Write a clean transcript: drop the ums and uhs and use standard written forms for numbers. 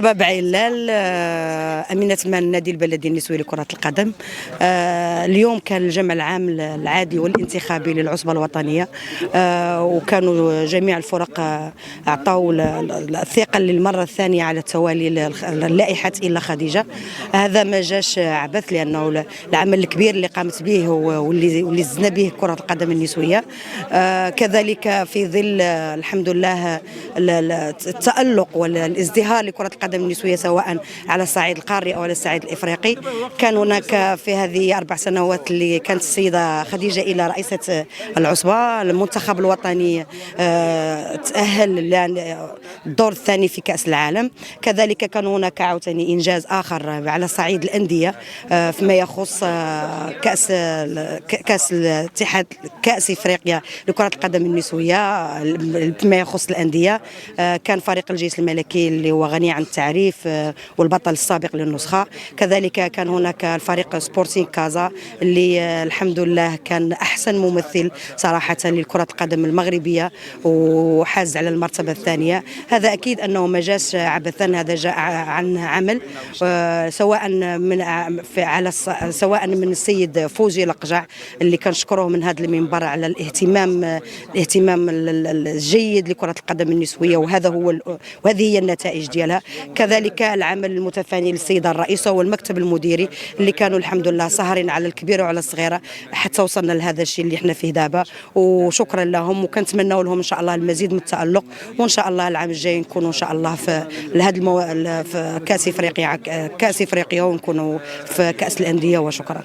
رباب عيلال، أمينة مان النادي البلدي النسوي لكرة القدم. اليوم كان الجمع العام العادي والانتخابي للعصبة الوطنية، وكانوا جميع الفرق أعطوا الثقة للمرة الثانية على التوالي لائحة إلا خديجة. هذا ما جاش عبث، لأنه العمل الكبير اللي قامت به واللي زدنا به كرة القدم النسوية. كذلك في ظل الحمد لله التألق والازدهار لكرة القدم النسوية سواء على الصعيد القاري أو على الصعيد الإفريقي. كان هناك في هذه 4 سنوات اللي كانت السيدة خديجة إلى رئيسة العصبة، المنتخب الوطني تأهل للدور الثاني في كأس العالم. كذلك كان هناك عاوتاني إنجاز آخر على صعيد الأندية فيما يخص كأس الاتحاد، كأس إفريقيا لكرة القدم النسوية. فيما يخص الأندية كان فريق الجيش الملكي اللي هو غني عن التعريف والبطل السابق للنسخة. كذلك كان هناك الفريق سبورتينغ كازا اللي الحمد لله كان أحسن ممثل صراحة لكرة القدم المغربية وحاز على المرتبة الثانية. هذا أكيد أنه ما جاش عبثا، هذا جاء عن عمل سواء من السيد فوزي لقجع اللي كنشكروه من هذا المنبر على الاهتمام الجيد لكرة القدم النسوية، وهذه هي النتائج ديالها. كذلك العمل المتفاني للسيدة الرئيسة والمكتب المديري اللي كانوا الحمد لله سهرين على الكبيرة وعلى الصغيرة حتى وصلنا لهذا الشيء اللي احنا فيه دابا، وشكرا لهم. وكنتمنوا لهم ان شاء الله المزيد من التألق، وان شاء الله العام الجاي نكونوا ان شاء الله في في كأس افريقيا ونكونوا في كأس الأندية. وشكرا.